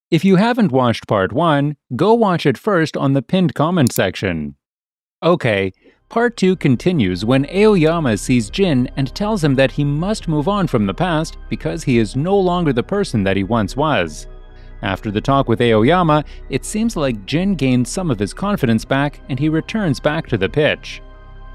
If you haven't watched part 1, go watch it first on the pinned comment section. Okay, part 2 continues when Aoyama sees Jin and tells him that he must move on from the past because he is no longer the person that he once was. After the talk with Aoyama, it seems like Jin gained some of his confidence back and he returns back to the pitch.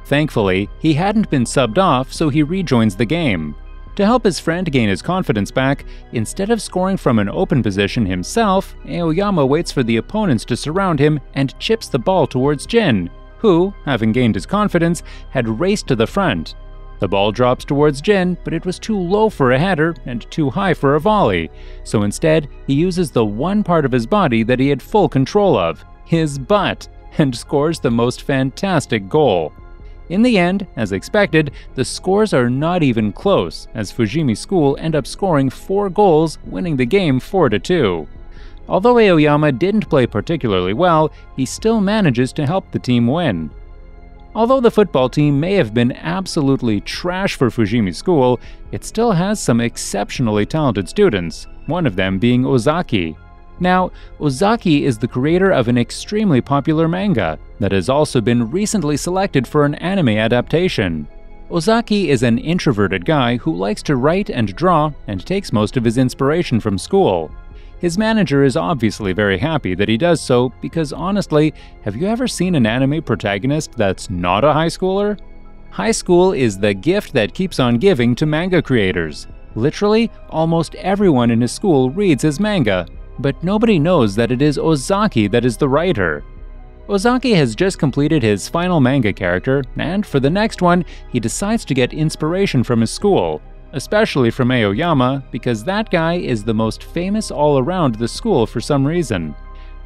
Thankfully, he hadn't been subbed off, so he rejoins the game. To help his friend gain his confidence back, instead of scoring from an open position himself, Aoyama waits for the opponents to surround him and chips the ball towards Jin, who, having gained his confidence, had raced to the front. The ball drops towards Jin, but it was too low for a header and too high for a volley, so instead he uses the one part of his body that he had full control of, his butt, and scores the most fantastic goal. In the end, as expected, the scores are not even close, as Fujimi School end up scoring 4 goals, winning the game 4-2. Although Aoyama didn't play particularly well, he still manages to help the team win. Although the football team may have been absolutely trash for Fujimi School, it still has some exceptionally talented students, one of them being Ozaki. Now, Ozaki is the creator of an extremely popular manga that has also been recently selected for an anime adaptation. Ozaki is an introverted guy who likes to write and draw and takes most of his inspiration from school. His manager is obviously very happy that he does so because honestly, have you ever seen an anime protagonist that's not a high schooler? High school is the gift that keeps on giving to manga creators. Literally, almost everyone in his school reads his manga, but nobody knows that it is Ozaki that is the writer. Ozaki has just completed his final manga character, and for the next one, he decides to get inspiration from his school, especially from Aoyama, because that guy is the most famous all around the school for some reason.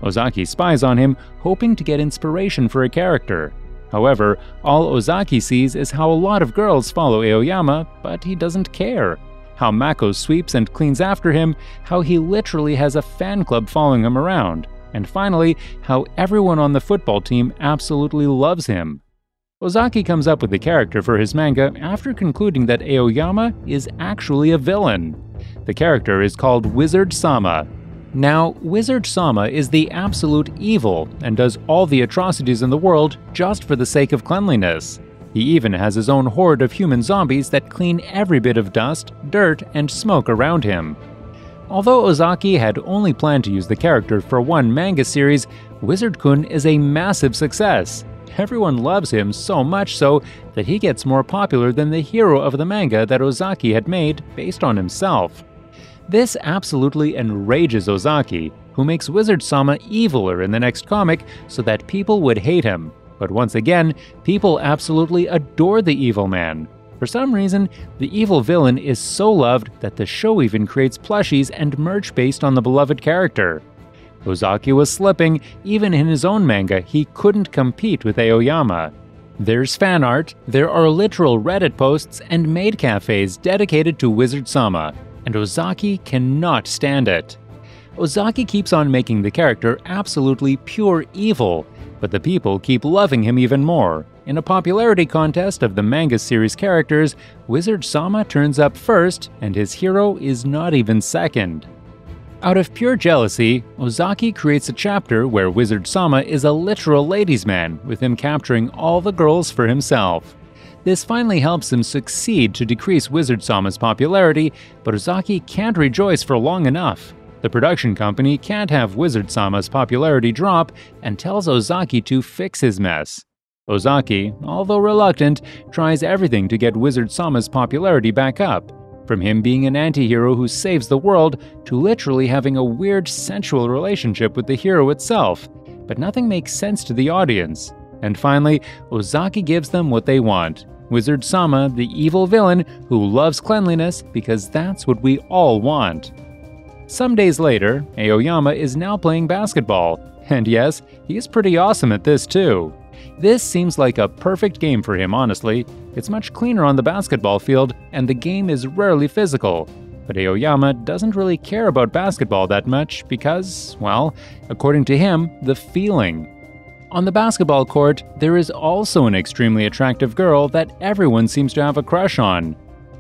Ozaki spies on him, hoping to get inspiration for a character. However, all Ozaki sees is how a lot of girls follow Aoyama, but he doesn't care. How Mako sweeps and cleans after him, how he literally has a fan club following him around, and finally, how everyone on the football team absolutely loves him. Ozaki comes up with the character for his manga after concluding that Aoyama is actually a villain. The character is called Wizard Sama. Now, Wizard Sama is the absolute evil and does all the atrocities in the world just for the sake of cleanliness. He even has his own horde of human zombies that clean every bit of dust, dirt, and smoke around him. Although Ozaki had only planned to use the character for one manga series, Wizard-kun is a massive success. Everyone loves him so much so that he gets more popular than the hero of the manga that Ozaki had made based on himself. This absolutely enrages Ozaki, who makes Wizard Sama eviler in the next comic so that people would hate him. But once again, people absolutely adore the evil man. For some reason, the evil villain is so loved that the show even creates plushies and merch based on the beloved character. Ozaki was slipping, even in his own manga he couldn't compete with Aoyama. There's fan art, there are literal Reddit posts and maid cafes dedicated to Wizard Sama, and Ozaki cannot stand it. Ozaki keeps on making the character absolutely pure evil, but the people keep loving him even more. In a popularity contest of the manga series characters, Wizard Sama turns up first, and his hero is not even second. Out of pure jealousy, Ozaki creates a chapter where Wizard Sama is a literal ladies' man, with him capturing all the girls for himself. This finally helps him succeed to decrease Wizard Sama's popularity, but Ozaki can't rejoice for long enough. The production company can't have Wizard Sama's popularity drop and tells Ozaki to fix his mess. Ozaki, although reluctant, tries everything to get Wizard Sama's popularity back up, from him being an anti-hero who saves the world to literally having a weird sensual relationship with the hero itself, but nothing makes sense to the audience. And finally, Ozaki gives them what they want. Wizard Sama, the evil villain who loves cleanliness because that's what we all want. Some days later, Aoyama is now playing basketball, and yes, he is pretty awesome at this too. This seems like a perfect game for him, honestly. It's much cleaner on the basketball field, and the game is rarely physical. But Aoyama doesn't really care about basketball that much because, well, according to him, the feeling. On the basketball court, there is also an extremely attractive girl that everyone seems to have a crush on,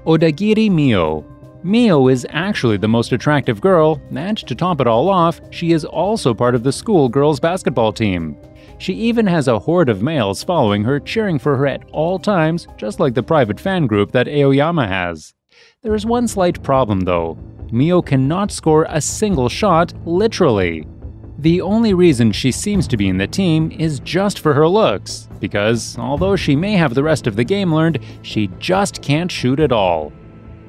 Odagiri Mio. Mio is actually the most attractive girl, and to top it all off, she is also part of the school girls basketball team. She even has a horde of males following her, cheering for her at all times, just like the private fan group that Aoyama has. There is one slight problem though. Mio cannot score a single shot, literally. The only reason she seems to be in the team is just for her looks, because although she may have the rest of the game learned, she just can't shoot at all.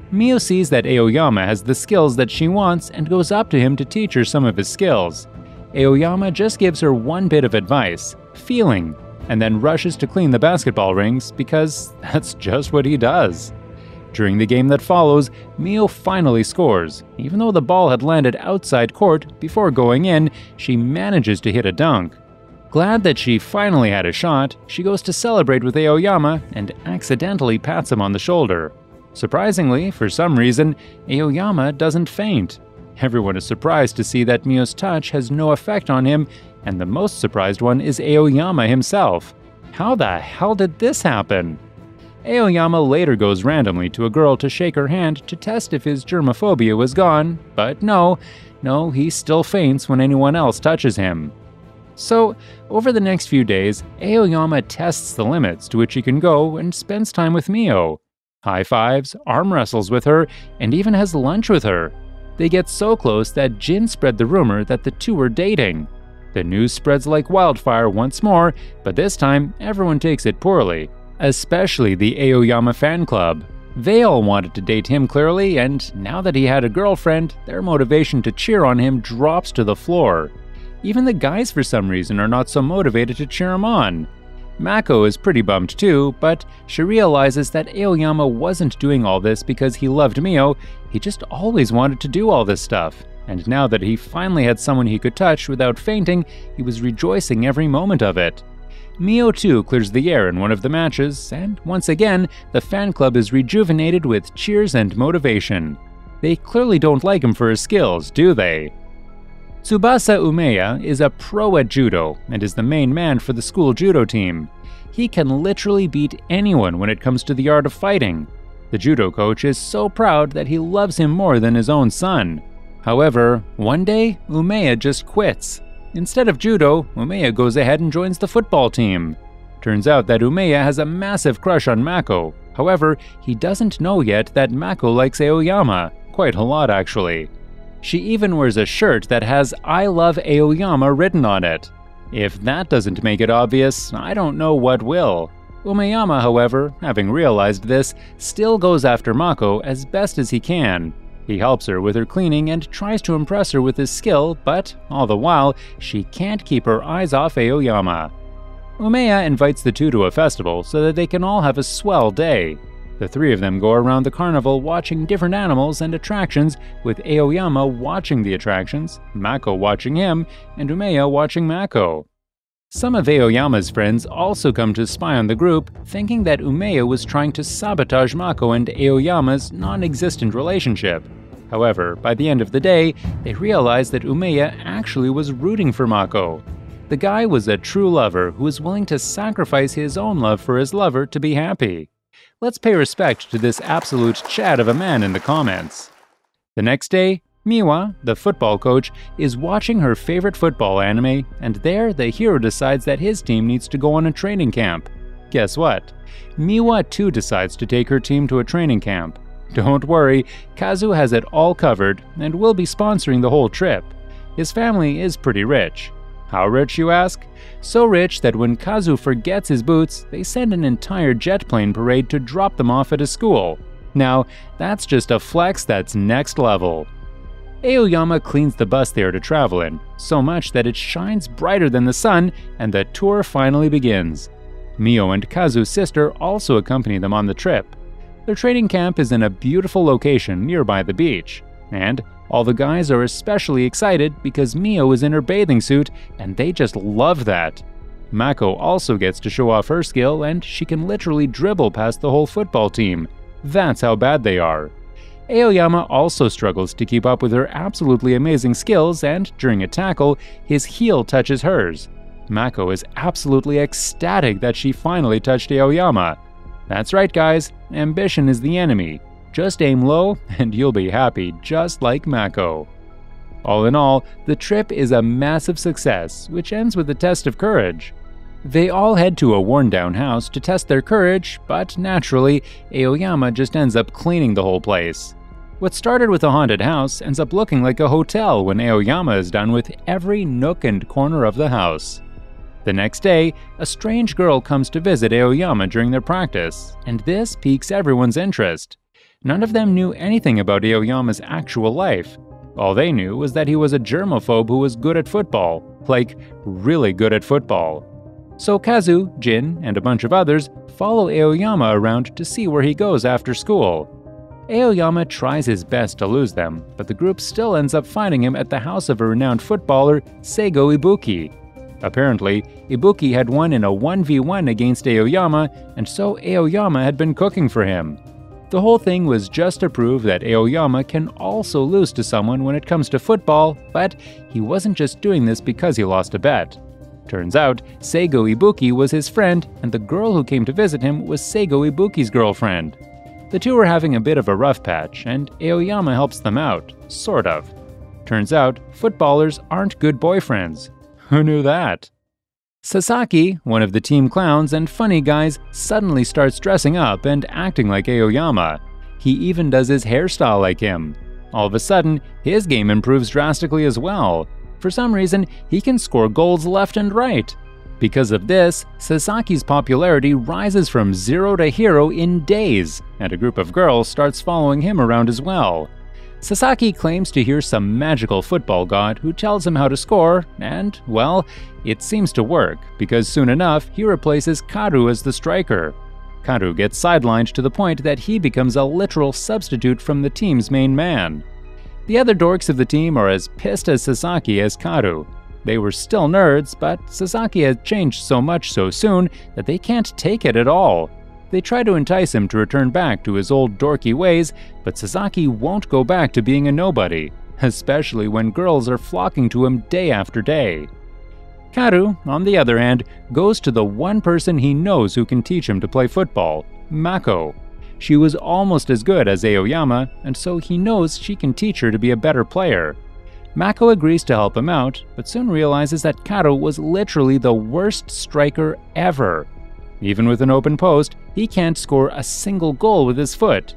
Mio sees that Aoyama has the skills that she wants and goes up to him to teach her some of his skills. Aoyama just gives her one bit of advice, feeling, and then rushes to clean the basketball rings because that's just what he does. During the game that follows, Mio finally scores. Even though the ball had landed outside court, before going in, she manages to hit a dunk. Glad that she finally had a shot, she goes to celebrate with Aoyama and accidentally pats him on the shoulder. Surprisingly, for some reason, Aoyama doesn't faint. Everyone is surprised to see that Mio's touch has no effect on him, and the most surprised one is Aoyama himself. How the hell did this happen? Aoyama later goes randomly to a girl to shake her hand to test if his germophobia was gone, but no, he still faints when anyone else touches him. So, over the next few days, Aoyama tests the limits to which he can go and spends time with Mio. High fives, arm wrestles with her, and even has lunch with her. They get so close that Jin spread the rumor that the two were dating. The news spreads like wildfire once more, but this time everyone takes it poorly, especially the Aoyama fan club. They all wanted to date him clearly, and now that he had a girlfriend, their motivation to cheer on him drops to the floor. Even the guys for some reason are not so motivated to cheer him on. Mako is pretty bummed too, but she realizes that Aoyama wasn't doing all this because he loved Mio, he just always wanted to do all this stuff. And now that he finally had someone he could touch without fainting, he was rejoicing every moment of it. Mio too clears the air in one of the matches, and once again, the fan club is rejuvenated with cheers and motivation. They clearly don't like him for his skills, do they? Tsubasa Umeya is a pro at judo and is the main man for the school judo team. He can literally beat anyone when it comes to the art of fighting. The judo coach is so proud that he loves him more than his own son. However, one day, Umeya just quits. Instead of judo, Umeya goes ahead and joins the football team. Turns out that Umeya has a massive crush on Mako. However, he doesn't know yet that Mako likes Aoyama, quite a lot actually. She even wears a shirt that has "I love Aoyama" written on it. If that doesn't make it obvious, I don't know what will. Umeyama, however, having realized this, still goes after Mako as best as he can. He helps her with her cleaning and tries to impress her with his skill, but all the while, she can't keep her eyes off Aoyama. Umeya invites the two to a festival so that they can all have a swell day. The three of them go around the carnival watching different animals and attractions, with Aoyama watching the attractions, Mako watching him, and Umeya watching Mako. Some of Aoyama's friends also come to spy on the group, thinking that Umeya was trying to sabotage Mako and Aoyama's non-existent relationship. However, by the end of the day, they realize that Umeya actually was rooting for Mako. The guy was a true lover who was willing to sacrifice his own love for his lover to be happy. Let's pay respect to this absolute Chad of a man in the comments. The next day, Miwa, the football coach, is watching her favorite football anime, and there the hero decides that his team needs to go on a training camp. Guess what? Miwa too decides to take her team to a training camp. Don't worry, Kazu has it all covered and will be sponsoring the whole trip. His family is pretty rich. How rich, you ask? So rich that when Kazu forgets his boots, they send an entire jet plane parade to drop them off at his school. Now, that's just a flex that's next level. Aoyama cleans the bus they are to travel in, so much that it shines brighter than the sun, and the tour finally begins. Mio and Kazu's sister also accompany them on the trip. Their training camp is in a beautiful location nearby the beach, and all the guys are especially excited because Mio is in her bathing suit, and they just love that. Mako also gets to show off her skill, and she can literally dribble past the whole football team. That's how bad they are. Aoyama also struggles to keep up with her absolutely amazing skills, and during a tackle, his heel touches hers. Mako is absolutely ecstatic that she finally touched Aoyama. That's right, guys, ambition is the enemy. Just aim low and you'll be happy, just like Mako. All in all, the trip is a massive success, which ends with a test of courage. They all head to a worn-down house to test their courage, but naturally, Aoyama just ends up cleaning the whole place. What started with a haunted house ends up looking like a hotel when Aoyama is done with every nook and corner of the house. The next day, a strange girl comes to visit Aoyama during their practice, and this piques everyone's interest. None of them knew anything about Aoyama's actual life. All they knew was that he was a germaphobe who was good at football, like really good at football. So Kazu, Jin, and a bunch of others follow Aoyama around to see where he goes after school. Aoyama tries his best to lose them, but the group still ends up finding him at the house of a renowned footballer, Seigo Ibuki. Apparently, Ibuki had won in a 1v1 against Aoyama, and so Aoyama had been cooking for him. The whole thing was just to prove that Aoyama can also lose to someone when it comes to football, but he wasn't just doing this because he lost a bet. Turns out, Seigo Ibuki was his friend, and the girl who came to visit him was Seigo Ibuki's girlfriend. The two were having a bit of a rough patch, and Aoyama helps them out, sort of. Turns out, footballers aren't good boyfriends. Who knew that? Sasaki, one of the team clowns and funny guys, suddenly starts dressing up and acting like Aoyama. He even does his hairstyle like him. All of a sudden, his game improves drastically as well. For some reason, he can score goals left and right. Because of this, Sasaki's popularity rises from 0 to hero in days, and a group of girls starts following him around as well. Sasaki claims to hear some magical football god who tells him how to score, and, well, it seems to work, because soon enough he replaces Karu as the striker. Karu gets sidelined to the point that he becomes a literal substitute from the team's main man. The other dorks of the team are as pissed as Sasaki as Karu. They were still nerds, but Sasaki had changed so much so soon that they can't take it at all. They try to entice him to return back to his old dorky ways, but Sasaki won't go back to being a nobody, especially when girls are flocking to him day after day. Karu, on the other hand, goes to the one person he knows who can teach him to play football, Mako. She was almost as good as Aoyama, and so he knows she can teach her to be a better player. Mako agrees to help him out, but soon realizes that Karu was literally the worst striker ever. Even with an open post, he can't score a single goal with his foot.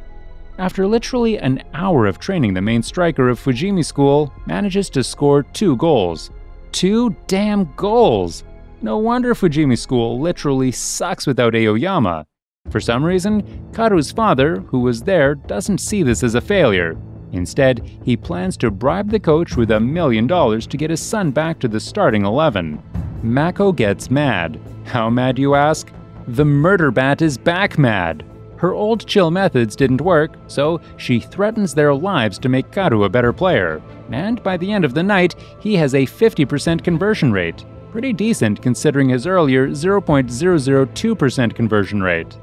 After literally an hour of training, the main striker of Fujimi School manages to score 2 goals. 2 damn goals! No wonder Fujimi School literally sucks without Aoyama. For some reason, Karu's father, who was there, doesn't see this as a failure. Instead, he plans to bribe the coach with $1 million to get his son back to the starting 11. Mako gets mad. How mad, you ask? The murder bat is back mad. Her old chill methods didn't work, so she threatens their lives to make Karu a better player. And by the end of the night, he has a 50% conversion rate. Pretty decent considering his earlier 0.002% conversion rate.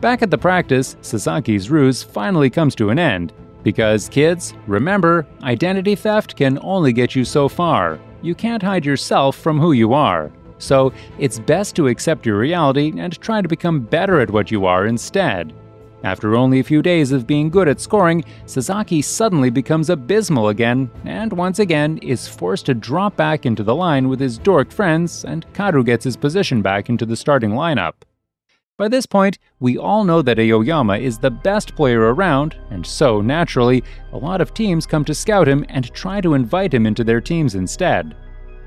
Back at the practice, Sasaki's ruse finally comes to an end. Because, kids, remember, identity theft can only get you so far. You can't hide yourself from who you are. So, it's best to accept your reality and try to become better at what you are instead. After only a few days of being good at scoring, Sasaki suddenly becomes abysmal again, and once again is forced to drop back into the line with his dork friends, and Karu gets his position back into the starting lineup. By this point, we all know that Aoyama is the best player around, and so, naturally, a lot of teams come to scout him and try to invite him into their teams instead.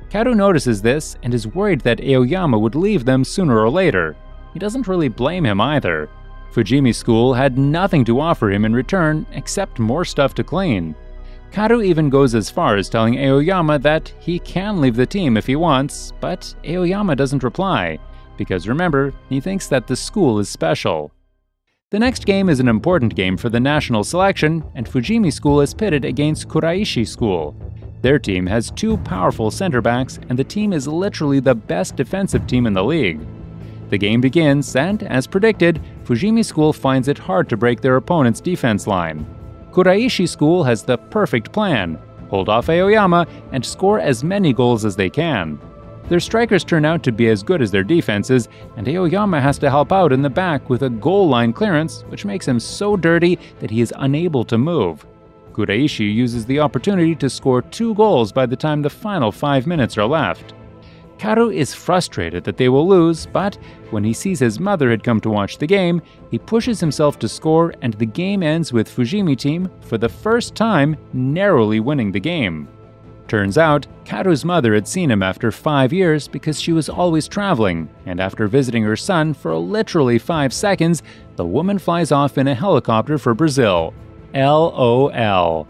Karu notices this and is worried that Aoyama would leave them sooner or later. He doesn't really blame him either. Fujimi School had nothing to offer him in return except more stuff to clean. Karu even goes as far as telling Aoyama that he can leave the team if he wants, but Aoyama doesn't reply. Because remember, he thinks that the school is special. The next game is an important game for the national selection, and Fujimi School is pitted against Kuraishi School. Their team has 2 powerful center backs, and the team is literally the best defensive team in the league. The game begins, and as predicted, Fujimi School finds it hard to break their opponent's defense line. Kuraishi School has the perfect plan: hold off Aoyama and score as many goals as they can. Their strikers turn out to be as good as their defenses, and Aoyama has to help out in the back with a goal line clearance, which makes him so dirty that he is unable to move. Kuraishi uses the opportunity to score 2 goals by the time the final 5 minutes are left. Karu is frustrated that they will lose, but when he sees his mother had come to watch the game, he pushes himself to score, and the game ends with Fujimi team, for the first time, narrowly winning the game. Turns out, Karu's mother had seen him after 5 years because she was always traveling, and after visiting her son for literally 5 seconds, the woman flies off in a helicopter for Brazil. LOL.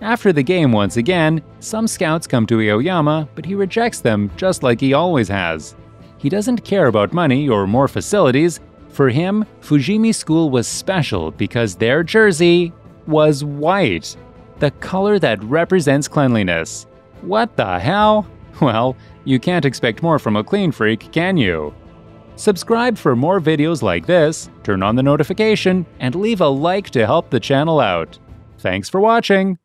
After the game once again, some scouts come to Aoyama, but he rejects them just like he always has. He doesn't care about money or more facilities. For him, Fujimi School was special because their jersey was white, the color that represents cleanliness. What the hell? Well, you can't expect more from a clean freak, can you? Subscribe for more videos like this, turn on the notification, and leave a like to help the channel out. Thanks for watching!